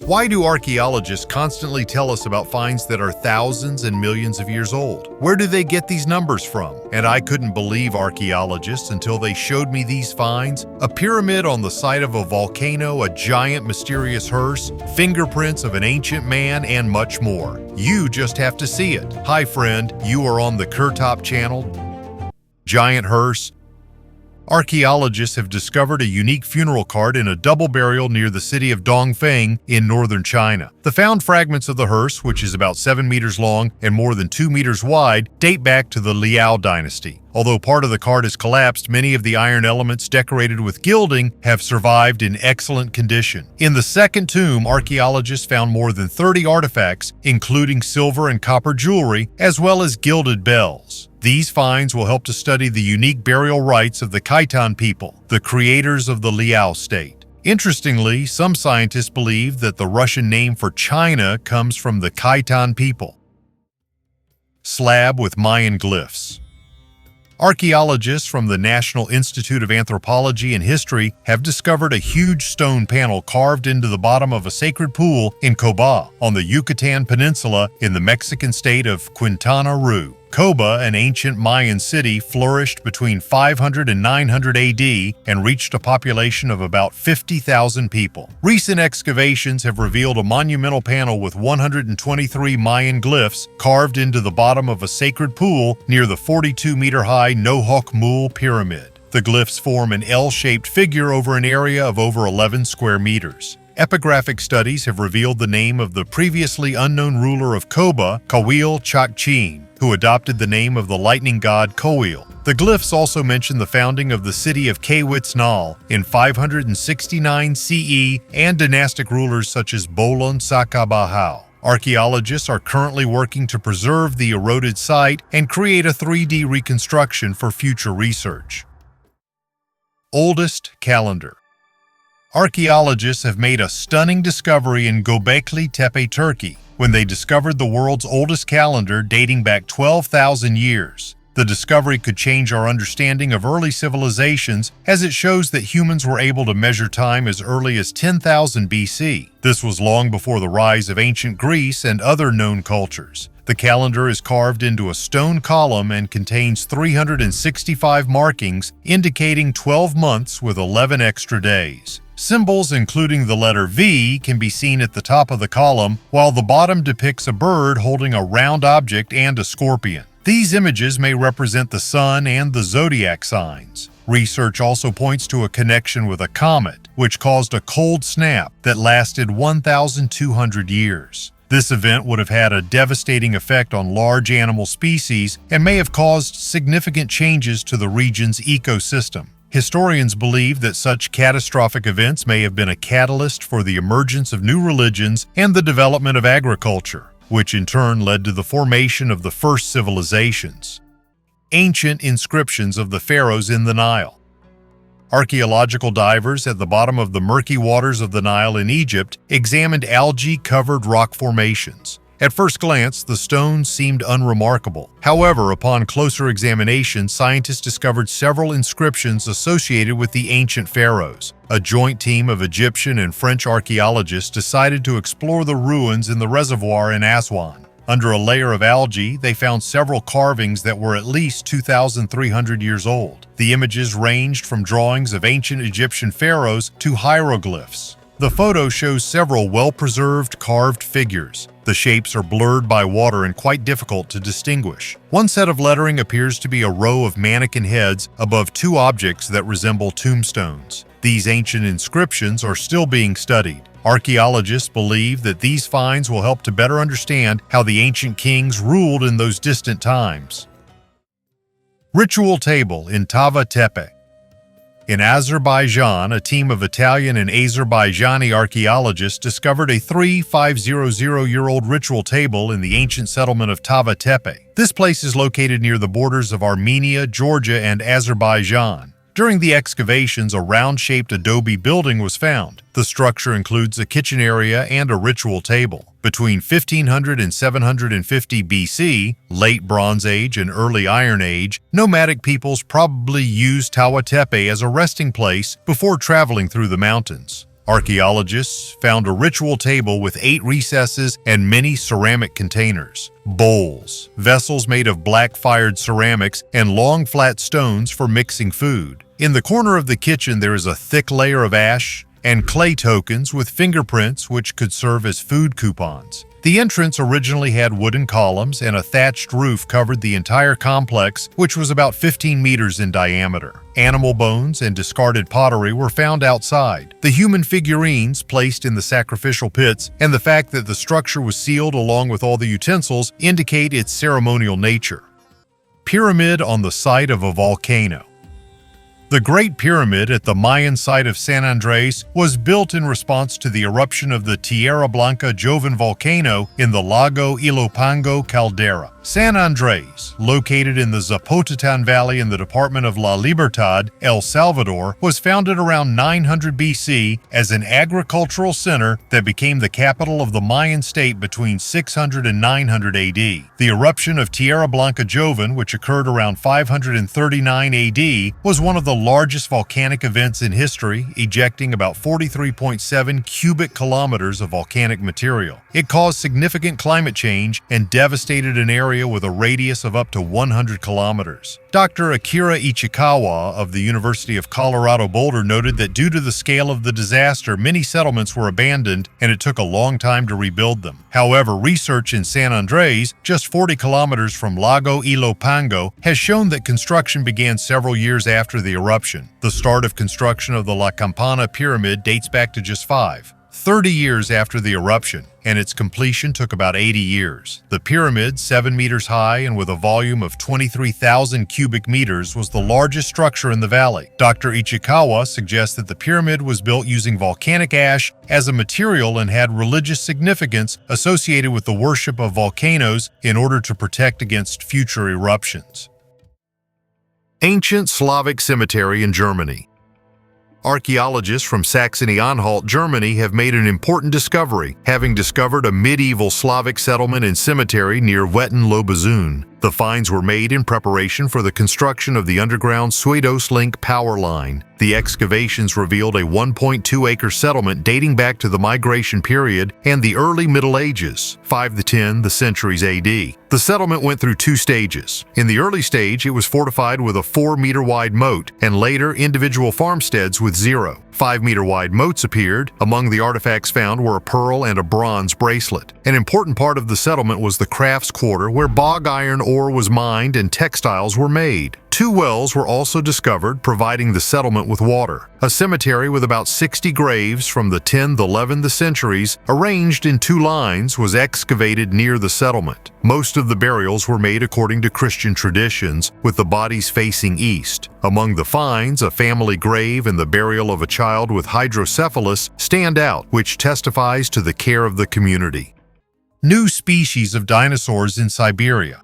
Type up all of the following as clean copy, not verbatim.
Why do archaeologists constantly tell us about finds that are thousands and millions of years old? Where do they get these numbers from? And I couldn't believe archaeologists until they showed me these finds: a pyramid on the site of a volcano, a giant mysterious hearse, fingerprints of an ancient man, and much more. You just have to see it. Hi friend, you are on the KirTop channel. Giant hearse. Archaeologists have discovered a unique funeral cart in a double burial near the city of Dongfeng in northern China. The found fragments of the hearse, which is about 7 meters long and more than 2 meters wide, date back to the Liao dynasty. Although part of the cart has collapsed, many of the iron elements decorated with gilding have survived in excellent condition. In the second tomb, archaeologists found more than 30 artifacts, including silver and copper jewelry, as well as gilded bells. These finds will help to study the unique burial rites of the Khitan people, the creators of the Liao state. Interestingly, some scientists believe that the Russian name for China comes from the Khitan people. Slab with Mayan glyphs. Archaeologists from the National Institute of Anthropology and History have discovered a huge stone panel carved into the bottom of a sacred pool in Coba, on the Yucatan Peninsula in the Mexican state of Quintana Roo. Coba, an ancient Mayan city, flourished between 500 and 900 AD and reached a population of about 50,000 people. Recent excavations have revealed a monumental panel with 123 Mayan glyphs carved into the bottom of a sacred pool near the 42-meter-high Nohok Mul pyramid. The glyphs form an L-shaped figure over an area of over 11 square meters. Epigraphic studies have revealed the name of the previously unknown ruler of Coba, Kawil Chakchin, who adopted the name of the lightning god Kowil. The glyphs also mention the founding of the city of Kawits Nile in 569 CE and dynastic rulers such as Bolon Sakabahau. Archaeologists are currently working to preserve the eroded site and create a 3D reconstruction for future research. Oldest calendar. Archaeologists have made a stunning discovery in Göbekli Tepe, Turkey, when they discovered the world's oldest calendar dating back 12,000 years. The discovery could change our understanding of early civilizations, as it shows that humans were able to measure time as early as 10,000 BC. This was long before the rise of ancient Greece and other known cultures. The calendar is carved into a stone column and contains 365 markings, indicating 12 months with 11 extra days. Symbols including the letter V can be seen at the top of the column, while the bottom depicts a bird holding a round object and a scorpion. These images may represent the sun and the zodiac signs. Research also points to a connection with a comet, which caused a cold snap that lasted 1,200 years. This event would have had a devastating effect on large animal species and may have caused significant changes to the region's ecosystem. Historians believe that such catastrophic events may have been a catalyst for the emergence of new religions and the development of agriculture, which in turn led to the formation of the first civilizations. Ancient inscriptions of the pharaohs in the Nile. Archaeological divers at the bottom of the murky waters of the Nile in Egypt examined algae-covered rock formations. At first glance, the stones seemed unremarkable. However, upon closer examination, scientists discovered several inscriptions associated with the ancient pharaohs. A joint team of Egyptian and French archaeologists decided to explore the ruins in the reservoir in Aswan. Under a layer of algae, they found several carvings that were at least 2,300 years old. The images ranged from drawings of ancient Egyptian pharaohs to hieroglyphs. The photo shows several well-preserved carved figures. The shapes are blurred by water and quite difficult to distinguish. One set of lettering appears to be a row of mannequin heads above two objects that resemble tombstones. These ancient inscriptions are still being studied. Archaeologists believe that these finds will help to better understand how the ancient kings ruled in those distant times. Ritual table in Tava Tepe. In Azerbaijan, a team of Italian and Azerbaijani archaeologists discovered a 3,500-year-old ritual table in the ancient settlement of Tava Tepe. This place is located near the borders of Armenia, Georgia, and Azerbaijan. During the excavations, a round-shaped adobe building was found. The structure includes a kitchen area and a ritual table. Between 1500 and 750 BC, late Bronze Age and early Iron Age, nomadic peoples probably used Tava Tepe as a resting place before traveling through the mountains. Archaeologists found a ritual table with 8 recesses and many ceramic containers, bowls, vessels made of black-fired ceramics, and long flat stones for mixing food. In the corner of the kitchen there is a thick layer of ash and clay tokens with fingerprints which could serve as food coupons. The entrance originally had wooden columns and a thatched roof covered the entire complex, which was about 15 meters in diameter. Animal bones and discarded pottery were found outside. The human figurines placed in the sacrificial pits and the fact that the structure was sealed along with all the utensils indicate its ceremonial nature. Pyramid on the site of a volcano. The Great Pyramid at the Mayan site of San Andres was built in response to the eruption of the Tierra Blanca Joven volcano in the Lago Ilopango caldera. San Andres, located in the Zapotecan Valley in the department of La Libertad, El Salvador, was founded around 900 BC as an agricultural center that became the capital of the Mayan state between 600 and 900 AD. The eruption of Tierra Blanca Joven, which occurred around 539 AD, was one of the largest volcanic events in history, ejecting about 43.7 cubic kilometers of volcanic material. It caused significant climate change and devastated an area with a radius of up to 100 kilometers. Dr. Akira Ichikawa of the University of Colorado Boulder noted that due to the scale of the disaster, many settlements were abandoned and it took a long time to rebuild them. However, research in San Andres, just 40 kilometers from Lago Ilopango, has shown that construction began several years after the eruption. The start of construction of the La Campana Pyramid dates back to just 30 years after the eruption, and its completion took about 80 years. The pyramid, 7 meters high and with a volume of 23,000 cubic meters, was the largest structure in the valley. Dr. Ichikawa suggests that the pyramid was built using volcanic ash as a material and had religious significance associated with the worship of volcanoes in order to protect against future eruptions. Ancient Slavic cemetery in Germany. Archaeologists from Saxony-Anhalt, Germany have made an important discovery, having discovered a medieval Slavic settlement and cemetery near Wetten-Lobezun. The finds were made in preparation for the construction of the underground SuedoSlink power line. The excavations revealed a 1.2-acre settlement dating back to the migration period and the early Middle Ages, 5 to 10 the centuries AD. The settlement went through 2 stages. In the early stage, it was fortified with a 4-meter-wide moat, and later individual farmsteads with 0. 5-meter-wide moats appeared. Among the artifacts found were a pearl and a bronze bracelet. An important part of the settlement was the crafts quarter, where bog iron ore was mined and textiles were made. 2 wells were also discovered, providing the settlement with water. A cemetery with about 60 graves from the 10th to 11th centuries, arranged in 2 lines, was excavated near the settlement. Most of the burials were made according to Christian traditions, with the bodies facing east. Among the finds, a family grave and the burial of a child with hydrocephalus stand out, which testifies to the care of the community. New species of dinosaurs in Siberia.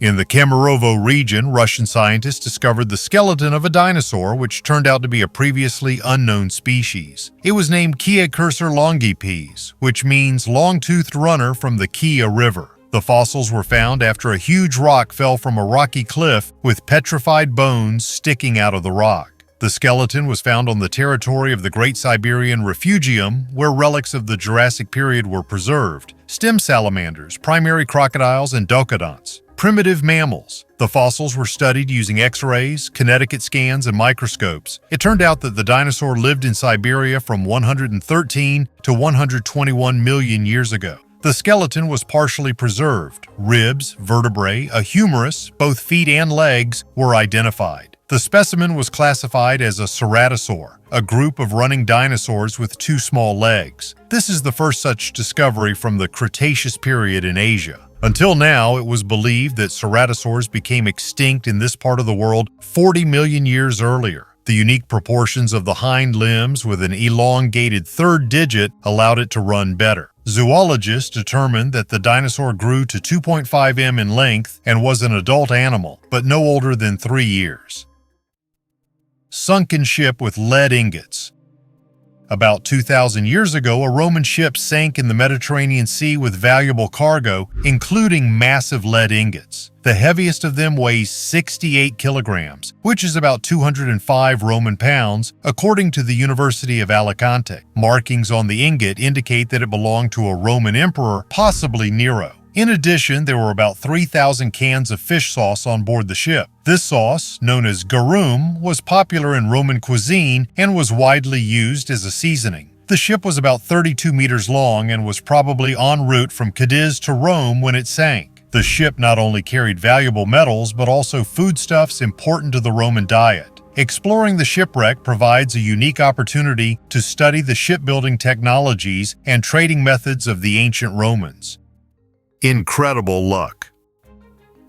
In the Kemerovo region, Russian scientists discovered the skeleton of a dinosaur which turned out to be a previously unknown species. It was named Kia cursor longipes, which means long-toothed runner from the Kia River. The fossils were found after a huge rock fell from a rocky cliff with petrified bones sticking out of the rock. The skeleton was found on the territory of the Great Siberian Refugium, where relics of the Jurassic period were preserved: stem salamanders, primary crocodiles, and docodonts. Primitive mammals. The fossils were studied using X-rays, Connecticut scans, and microscopes. It turned out that the dinosaur lived in Siberia from 113 to 121 million years ago. The skeleton was partially preserved. Ribs, vertebrae, a humerus, both feet and legs, were identified. The specimen was classified as a ceratosaur, a group of running dinosaurs with 2 small legs. This is the first such discovery from the Cretaceous period in Asia. Until now, it was believed that ceratosaurs became extinct in this part of the world 40 million years earlier. The unique proportions of the hind limbs with an elongated 3rd digit allowed it to run better. Zoologists determined that the dinosaur grew to 2.5 m in length and was an adult animal, but no older than 3 years. Sunken ship with lead ingots. About 2,000 years ago, a Roman ship sank in the Mediterranean Sea with valuable cargo, including massive lead ingots. The heaviest of them weighs 68 kilograms, which is about 205 Roman pounds, according to the University of Alicante. Markings on the ingot indicate that it belonged to a Roman emperor, possibly Nero. In addition, there were about 3,000 cans of fish sauce on board the ship. This sauce, known as garum, was popular in Roman cuisine and was widely used as a seasoning. The ship was about 32 meters long and was probably en route from Cadiz to Rome when it sank. The ship not only carried valuable metals but also foodstuffs important to the Roman diet. Exploring the shipwreck provides a unique opportunity to study the shipbuilding technologies and trading methods of the ancient Romans. Incredible luck.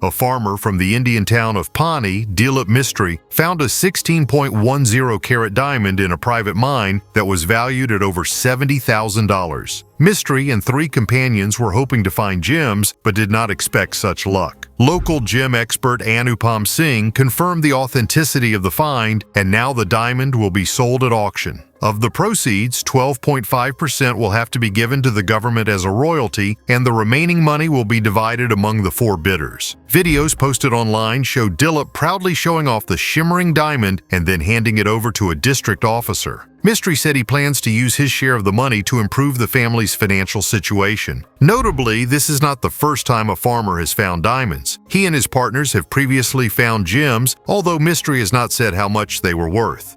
A farmer from the Indian town of Pani, Dilip Mistry, found a 16.10-carat diamond in a private mine that was valued at over $70,000. Mistry and 3 companions were hoping to find gems, but did not expect such luck. Local gem expert Anupam Singh confirmed the authenticity of the find, and now the diamond will be sold at auction. Of the proceeds, 12.5% will have to be given to the government as a royalty, and the remaining money will be divided among the 4 bidders. Videos posted online show Dilip proudly showing off the shimmering diamond and then handing it over to a district officer. Mistry said he plans to use his share of the money to improve the family's financial situation. Notably, this is not the first time a farmer has found diamonds. He and his partners have previously found gems, although Mistry has not said how much they were worth.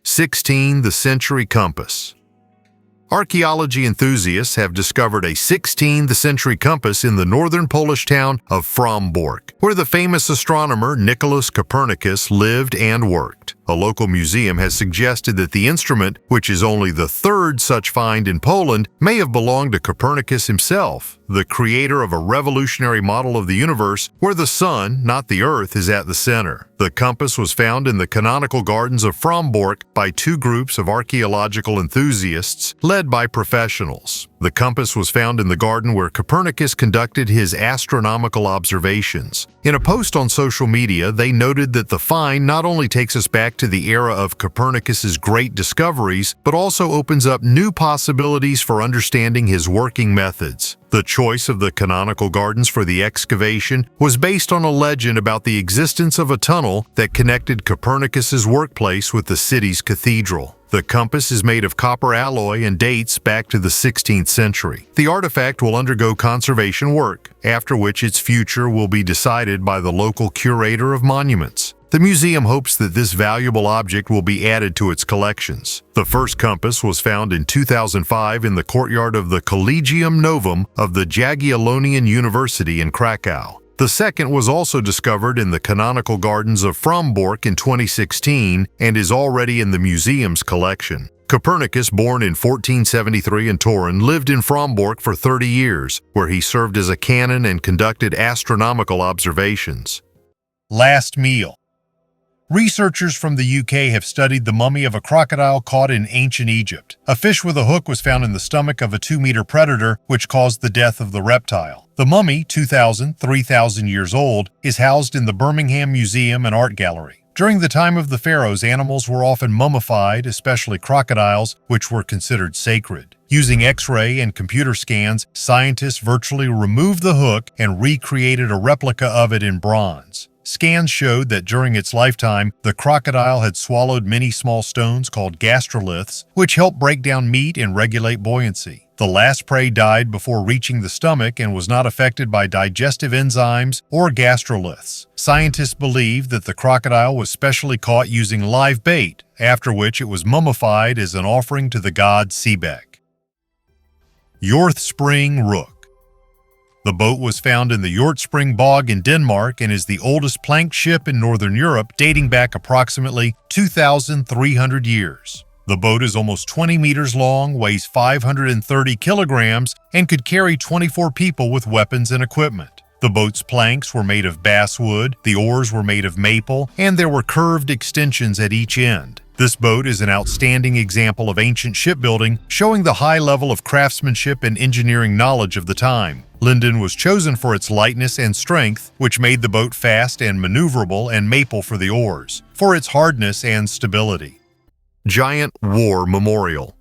16th century compass. Archaeology enthusiasts have discovered a 16th century compass in the northern Polish town of Frombork, where the famous astronomer Nicholas Copernicus lived and worked. A local museum has suggested that the instrument, which is only the 3rd such find in Poland, may have belonged to Copernicus himself, the creator of a revolutionary model of the universe where the sun, not the earth, is at the center. The compass was found in the canonical gardens of Frombork by 2 groups of archaeological enthusiasts led by professionals. The compass was found in the garden where Copernicus conducted his astronomical observations. In a post on social media, they noted that the find not only takes us back to the era of Copernicus's great discoveries, but also opens up new possibilities for understanding his working methods. The choice of the canonical gardens for the excavation was based on a legend about the existence of a tunnel that connected Copernicus's workplace with the city's cathedral. The compass is made of copper alloy and dates back to the 16th century. The artifact will undergo conservation work, after which its future will be decided by the local curator of monuments. The museum hopes that this valuable object will be added to its collections. The first compass was found in 2005 in the courtyard of the Collegium Novum of the Jagiellonian University in Krakow. The second was also discovered in the canonical gardens of Frombork in 2016 and is already in the museum's collection. Copernicus, born in 1473 in Turin, lived in Frombork for 30 years, where he served as a canon and conducted astronomical observations. Last meal. Researchers from the UK have studied the mummy of a crocodile caught in ancient Egypt. A fish with a hook was found in the stomach of a 2-meter predator, which caused the death of the reptile. The mummy, 3,000 years old, is housed in the Birmingham Museum and Art Gallery. During the time of the pharaohs, animals were often mummified, especially crocodiles, which were considered sacred. Using X-ray and computer scans, scientists virtually removed the hook and recreated a replica of it in bronze. Scans showed that during its lifetime, the crocodile had swallowed many small stones called gastroliths, which help break down meat and regulate buoyancy. The last prey died before reaching the stomach and was not affected by digestive enzymes or gastroliths. Scientists believe that the crocodile was specially caught using live bait, after which it was mummified as an offering to the god Sebek. Yorthspring Rook. The boat was found in the Yorthspring Bog in Denmark and is the oldest planked ship in Northern Europe, dating back approximately 2,300 years. The boat is almost 20 meters long, weighs 530 kilograms, and could carry 24 people with weapons and equipment. The boat's planks were made of basswood, the oars were made of maple, and there were curved extensions at each end. This boat is an outstanding example of ancient shipbuilding, showing the high level of craftsmanship and engineering knowledge of the time. Linden was chosen for its lightness and strength, which made the boat fast and maneuverable, and maple for the oars, for its hardness and stability. Giant War Memorial.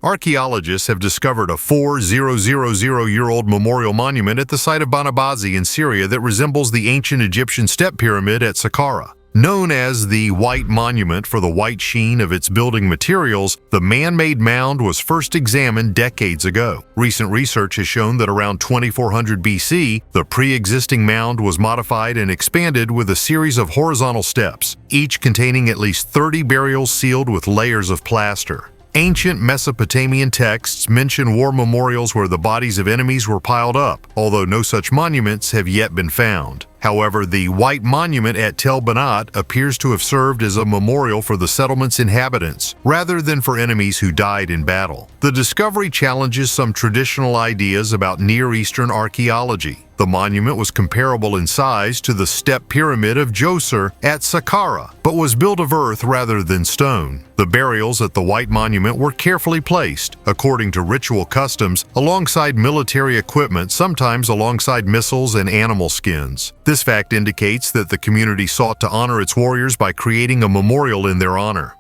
Archaeologists have discovered a 4,000-year-old memorial monument at the site of Banabazi in Syria that resembles the ancient Egyptian step pyramid at Saqqara. Known as the White Monument for the white sheen of its building materials, the man-made mound was first examined decades ago. Recent research has shown that around 2400 BC, the pre-existing mound was modified and expanded with a series of horizontal steps, each containing at least 30 burials sealed with layers of plaster. Ancient Mesopotamian texts mention war memorials where the bodies of enemies were piled up, although no such monuments have yet been found. However, the White Monument at Tel Banat appears to have served as a memorial for the settlement's inhabitants, rather than for enemies who died in battle. The discovery challenges some traditional ideas about Near Eastern archaeology. The monument was comparable in size to the step pyramid of Djoser at Saqqara, but was built of earth rather than stone. The burials at the White Monument were carefully placed, according to ritual customs, alongside military equipment, sometimes alongside missiles and animal skins. This fact indicates that the community sought to honor its warriors by creating a memorial in their honor.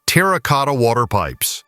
Terracotta water pipes.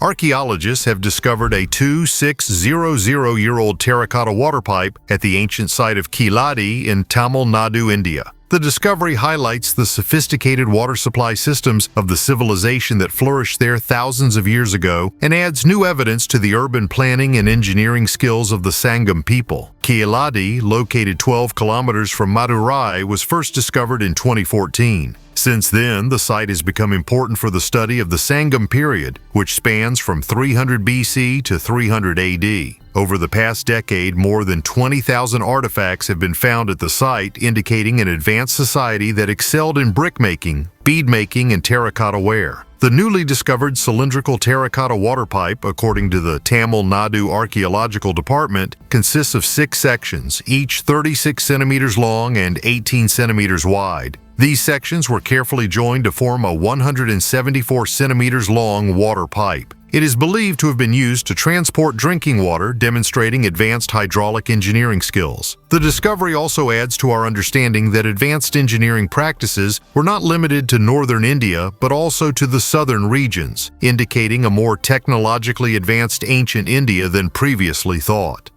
Archaeologists have discovered a 2,600-year-old terracotta water pipe at the ancient site of Kiladi in Tamil Nadu, India. The discovery highlights the sophisticated water supply systems of the civilization that flourished there thousands of years ago and adds new evidence to the urban planning and engineering skills of the Sangam people. Kiladi, located 12 kilometers from Madurai, was first discovered in 2014. Since then, the site has become important for the study of the Sangam period, which spans from 300 BC to 300 AD. Over the past decade, more than 20,000 artifacts have been found at the site, indicating an advanced society that excelled in brickmaking, beadmaking, and terracotta ware. The newly discovered cylindrical terracotta water pipe, according to the Tamil Nadu Archaeological Department, consists of 6 sections, each 36 centimeters long and 18 centimeters wide. These sections were carefully joined to form a 174 centimeters long water pipe. It is believed to have been used to transport drinking water, demonstrating advanced hydraulic engineering skills. The discovery also adds to our understanding that advanced engineering practices were not limited to northern India, but also to the southern regions, indicating a more technologically advanced ancient India than previously thought.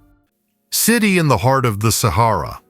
City in the heart of the Sahara.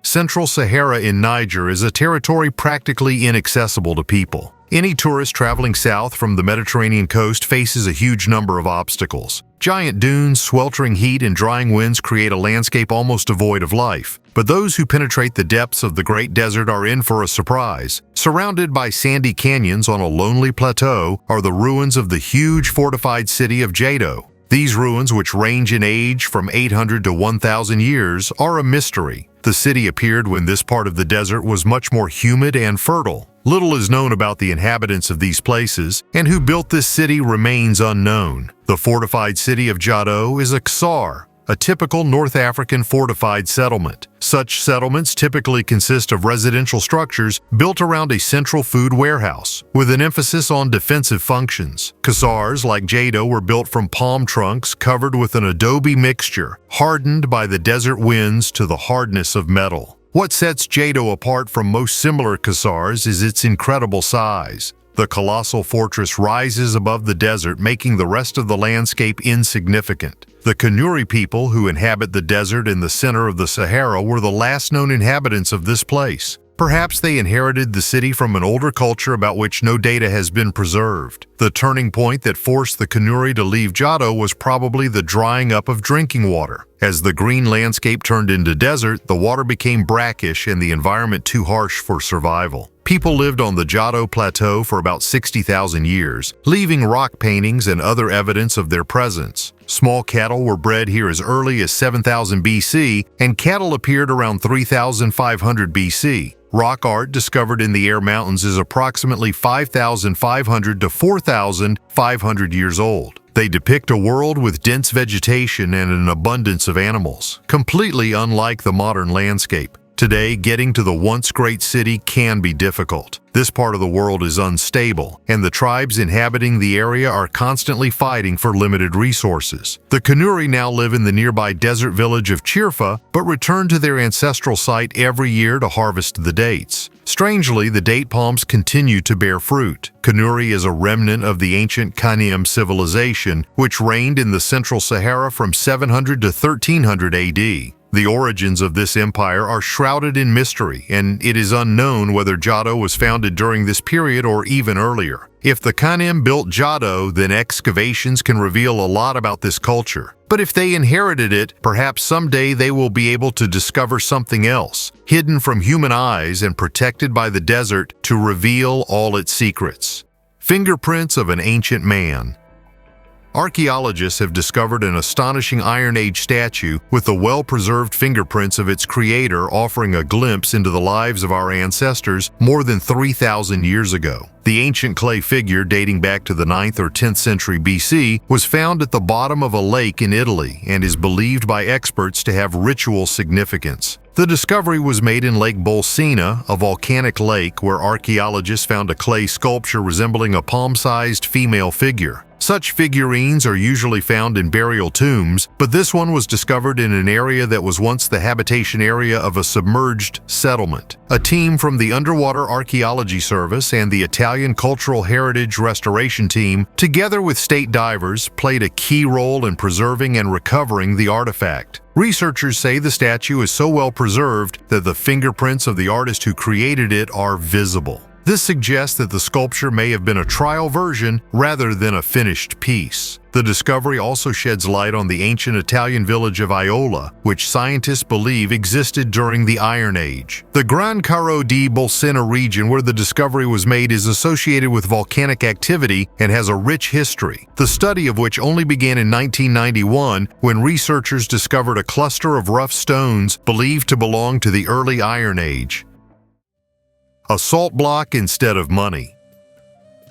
Central Sahara in Niger is a territory practically inaccessible to people. Any tourist traveling south from the Mediterranean coast faces a huge number of obstacles. Giant dunes, sweltering heat, and drying winds create a landscape almost devoid of life. But those who penetrate the depths of the Great Desert are in for a surprise. Surrounded by sandy canyons on a lonely plateau are the ruins of the huge fortified city of Jado. These ruins, which range in age from 800 to 1,000 years, are a mystery. The city appeared when this part of the desert was much more humid and fertile. Little is known about the inhabitants of these places, and who built this city remains unknown. The fortified city of Jado is a ksar, a typical North African fortified settlement. Such settlements typically consist of residential structures built around a central food warehouse, with an emphasis on defensive functions. Ksars like Jado were built from palm trunks covered with an adobe mixture, hardened by the desert winds to the hardness of metal. What sets Jado apart from most similar ksars is its incredible size. The colossal fortress rises above the desert, making the rest of the landscape insignificant. The Kanuri people, who inhabit the desert in the center of the Sahara, were the last known inhabitants of this place. Perhaps they inherited the city from an older culture about which no data has been preserved. The turning point that forced the Kanuri to leave Jado was probably the drying up of drinking water. As the green landscape turned into desert, the water became brackish and the environment too harsh for survival. People lived on the Jado Plateau for about 60,000 years, leaving rock paintings and other evidence of their presence. Small cattle were bred here as early as 7000 BC, and cattle appeared around 3500 BC. Rock art discovered in the Air Mountains is approximately 5,500 to 4,500 years old. They depict a world with dense vegetation and an abundance of animals, completely unlike the modern landscape. Today, getting to the once great city can be difficult. This part of the world is unstable, and the tribes inhabiting the area are constantly fighting for limited resources. The Kanuri now live in the nearby desert village of Chirfa, but return to their ancestral site every year to harvest the dates. Strangely, the date palms continue to bear fruit. Kanuri is a remnant of the ancient Kanium civilization, which reigned in the central Sahara from 700 to 1300 AD. The origins of this empire are shrouded in mystery, and it is unknown whether Jado was founded during this period or even earlier. If the Khanim built Jado, then excavations can reveal a lot about this culture. But if they inherited it, perhaps someday they will be able to discover something else, hidden from human eyes and protected by the desert, to reveal all its secrets. Fingerprints of an ancient man. Archaeologists have discovered an astonishing Iron Age statue with the well-preserved fingerprints of its creator, offering a glimpse into the lives of our ancestors more than 3,000 years ago. The ancient clay figure, dating back to the 9th or 10th century BC, was found at the bottom of a lake in Italy and is believed by experts to have ritual significance. The discovery was made in Lake Bolsena, a volcanic lake where archaeologists found a clay sculpture resembling a palm-sized female figure. Such figurines are usually found in burial tombs, but this one was discovered in an area that was once the habitation area of a submerged settlement. A team from the Underwater Archaeology Service and the Italian Cultural Heritage Restoration Team, together with state divers, played a key role in preserving and recovering the artifact. Researchers say the statue is so well preserved that the fingerprints of the artist who created it are visible. This suggests that the sculpture may have been a trial version rather than a finished piece. The discovery also sheds light on the ancient Italian village of Iola, which scientists believe existed during the Iron Age. The Gran Caro di Bolsena region where the discovery was made is associated with volcanic activity and has a rich history, the study of which only began in 1991 when researchers discovered a cluster of rough stones believed to belong to the early Iron Age. A salt block instead of money.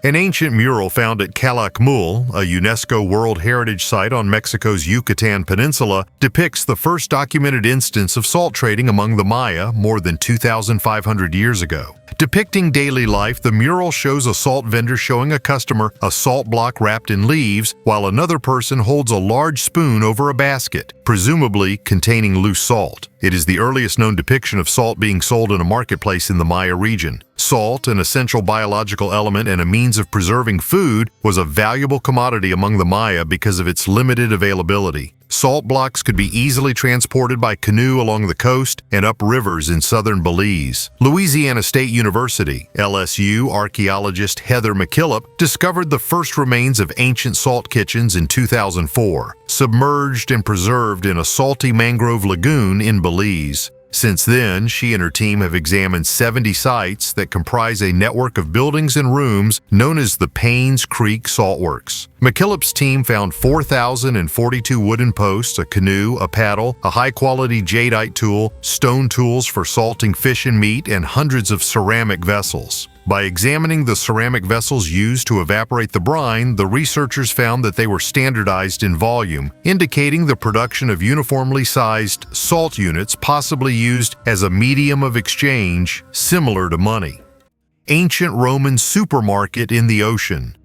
An ancient mural found at Calakmul, a UNESCO World Heritage Site on Mexico's Yucatan Peninsula, depicts the first documented instance of salt trading among the Maya more than 2,500 years ago. Depicting daily life, the mural shows a salt vendor showing a customer a salt block wrapped in leaves, while another person holds a large spoon over a basket, presumably containing loose salt. It is the earliest known depiction of salt being sold in a marketplace in the Maya region. Salt, an essential biological element and a means of preserving food, was a valuable commodity among the Maya because of its limited availability. Salt blocks could be easily transported by canoe along the coast and up rivers in southern Belize. Louisiana State University, LSU archaeologist Heather McKillop discovered the first remains of ancient salt kitchens in 2004, submerged and preserved in a salty mangrove lagoon in Belize. Since then, she and her team have examined 70 sites that comprise a network of buildings and rooms known as the Paynes Creek Saltworks. McKillop's team found 4,042 wooden posts, a canoe, a paddle, a high-quality jadeite tool, stone tools for salting fish and meat, and hundreds of ceramic vessels. By examining the ceramic vessels used to evaporate the brine, the researchers found that they were standardized in volume, indicating the production of uniformly sized salt units possibly used as a medium of exchange similar to money. Ancient Roman supermarket in the ocean.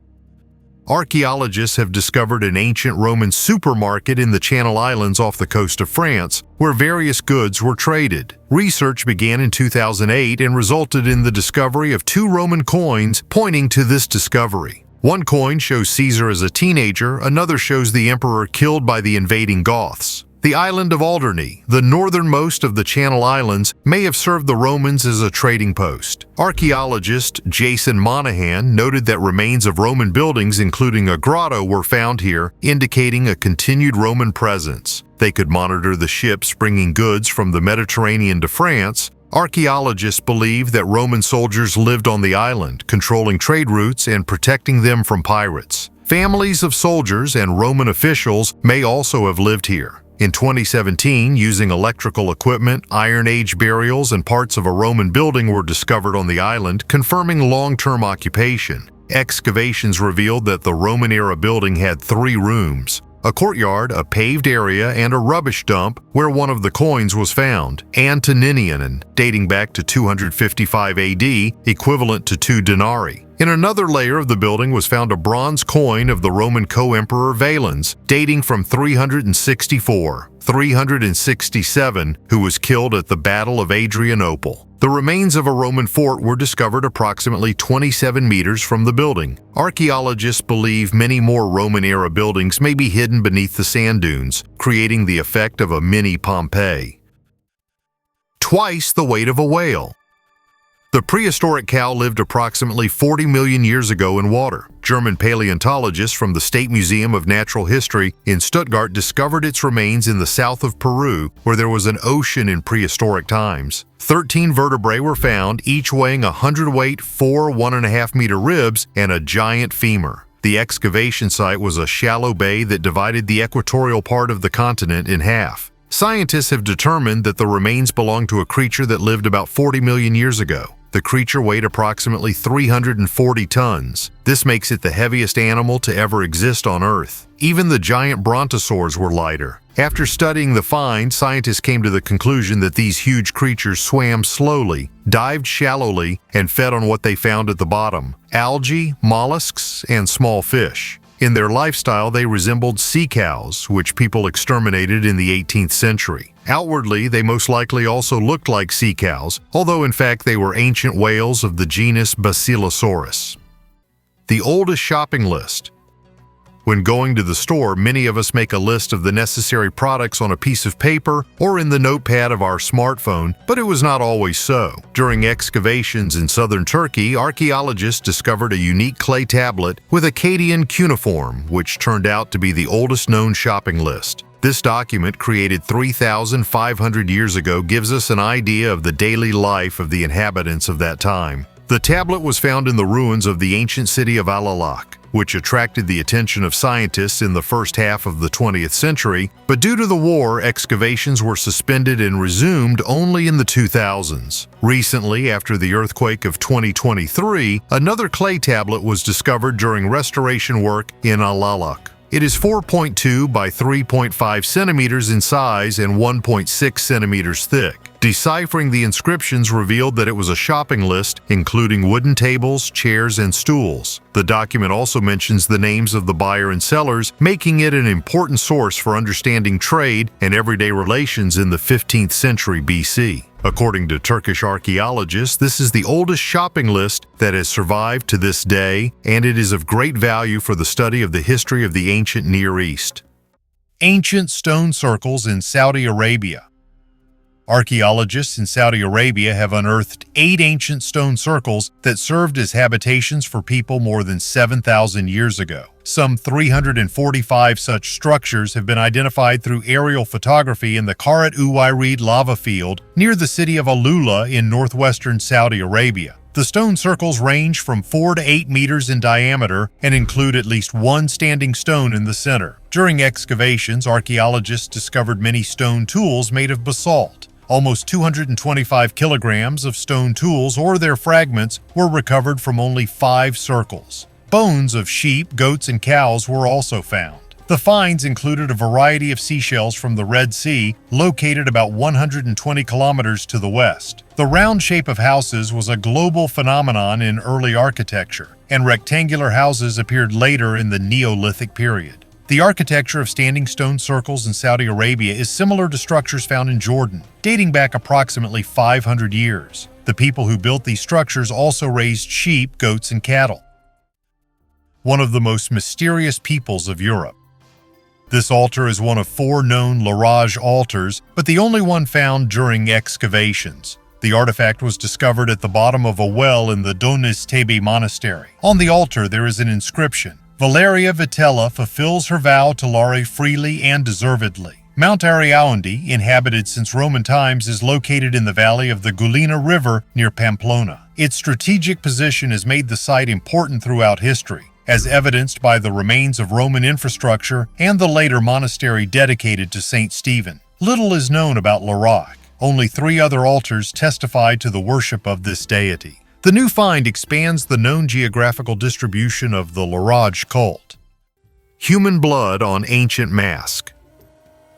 Archaeologists have discovered an ancient Roman supermarket in the Channel Islands off the coast of France, where various goods were traded. Research began in 2008 and resulted in the discovery of 2 Roman coins pointing to this discovery. One coin shows Caesar as a teenager, another shows the emperor killed by the invading Goths. The island of Alderney, the northernmost of the Channel Islands, may have served the Romans as a trading post. Archaeologist Jason Monahan noted that remains of Roman buildings, including a grotto, were found here, indicating a continued Roman presence. They could monitor the ships bringing goods from the Mediterranean to France. Archaeologists believe that Roman soldiers lived on the island, controlling trade routes and protecting them from pirates. Families of soldiers and Roman officials may also have lived here. In 2017, using electrical equipment, Iron Age burials and parts of a Roman building were discovered on the island, confirming long-term occupation. Excavations revealed that the Roman-era building had 3 rooms: a courtyard, a paved area, and a rubbish dump where one of the coins was found, Antoninian, dating back to 255 AD, equivalent to 2 denarii. In another layer of the building was found a bronze coin of the Roman co-emperor Valens, dating from 367, who was killed at the Battle of Adrianople. The remains of a Roman fort were discovered approximately 27 meters from the building. Archaeologists believe many more Roman-era buildings may be hidden beneath the sand dunes, creating the effect of a mini Pompeii. Twice the weight of a whale. The prehistoric cow lived approximately 40 million years ago in water. German paleontologists from the State Museum of Natural History in Stuttgart discovered its remains in the south of Peru, where there was an ocean in prehistoric times. 13 vertebrae were found, each weighing 100-weight, 4 1.5-meter ribs, and a giant femur. The excavation site was a shallow bay that divided the equatorial part of the continent in half. Scientists have determined that the remains belong to a creature that lived about 40 million years ago. The creature weighed approximately 340 tons. This makes it the heaviest animal to ever exist on Earth. Even the giant brontosaurs were lighter. After studying the find, scientists came to the conclusion that these huge creatures swam slowly, dived shallowly, and fed on what they found at the bottom: algae, mollusks, and small fish. In their lifestyle, they resembled sea cows, which people exterminated in the 18th century. Outwardly, they most likely also looked like sea cows, although in fact they were ancient whales of the genus Basilosaurus. The oldest shopping list. When going to the store, many of us make a list of the necessary products on a piece of paper or in the notepad of our smartphone, but it was not always so. During excavations in southern Turkey, archaeologists discovered a unique clay tablet with Akkadian cuneiform, which turned out to be the oldest known shopping list. This document, created 3,500 years ago, gives us an idea of the daily life of the inhabitants of that time. The tablet was found in the ruins of the ancient city of Alalak, which attracted the attention of scientists in the first half of the 20th century, but due to the war, excavations were suspended and resumed only in the 2000s. Recently, after the earthquake of 2023, another clay tablet was discovered during restoration work in Alalak. It is 4.2 by 3.5 centimeters in size and 1.6 centimeters thick. Deciphering the inscriptions revealed that it was a shopping list, including wooden tables, chairs, and stools. The document also mentions the names of the buyer and sellers, making it an important source for understanding trade and everyday relations in the 15th century BC. According to Turkish archaeologists, this is the oldest shopping list that has survived to this day, and it is of great value for the study of the history of the ancient Near East. Ancient stone circles in Saudi Arabia. Archaeologists in Saudi Arabia have unearthed 8 ancient stone circles that served as habitations for people more than 7,000 years ago. Some 345 such structures have been identified through aerial photography in the Karat Uwairid lava field near the city of Alula in northwestern Saudi Arabia. The stone circles range from 4 to 8 meters in diameter and include at least one standing stone in the center. During excavations, archaeologists discovered many stone tools made of basalt. Almost 225 kilograms of stone tools or their fragments were recovered from only 5 circles. Bones of sheep, goats, and cows were also found. The finds included a variety of seashells from the Red Sea, located about 120 kilometers to the west. The round shape of houses was a global phenomenon in early architecture, and rectangular houses appeared later in the Neolithic period. The architecture of standing stone circles in Saudi Arabia is similar to structures found in Jordan, dating back approximately 500 years. The people who built these structures also raised sheep, goats, and cattle. One of the most mysterious peoples of Europe. This altar is one of 4 known Laraj altars, but the only one found during excavations. The artifact was discovered at the bottom of a well in the Yorthspring Tepe monastery. On the altar there is an inscription: Valeria Vitella fulfills her vow to Lare freely and deservedly. Mount Ariaundi, inhabited since Roman times, is located in the valley of the Gulina River near Pamplona. Its strategic position has made the site important throughout history, as evidenced by the remains of Roman infrastructure and the later monastery dedicated to Saint Stephen. Little is known about Larak. Only 3 other altars testify to the worship of this deity. The new find expands the known geographical distribution of the Laraj cult. Human blood on ancient mask.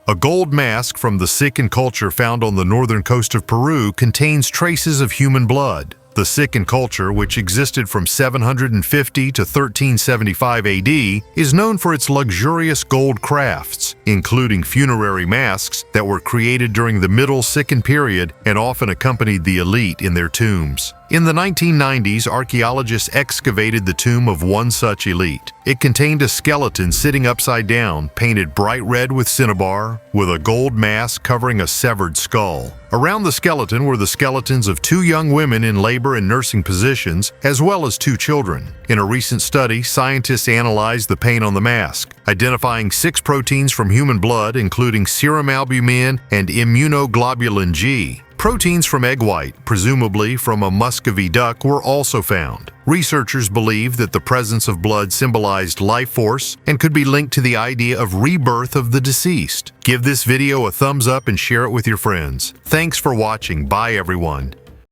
A gold mask from the Sunken culture found on the northern coast of Peru contains traces of human blood. The Sunken culture, which existed from 750 to 1375 AD, is known for its luxurious gold crafts, including funerary masks that were created during the Middle Sunken period and often accompanied the elite in their tombs. In the 1990s, archaeologists excavated the tomb of one such elite. It contained a skeleton sitting upside down, painted bright red with cinnabar, with a gold mask covering a severed skull. Around the skeleton were the skeletons of 2 young women in labor and nursing positions, as well as 2 children. In a recent study, scientists analyzed the paint on the mask, identifying 6 proteins from human blood, including serum albumin and immunoglobulin G. Proteins from egg white, presumably from a Muscovy duck, were also found. Researchers believe that the presence of blood symbolized life force and could be linked to the idea of rebirth of the deceased. Give this video a thumbs up and share it with your friends. Thanks for watching. Bye, everyone.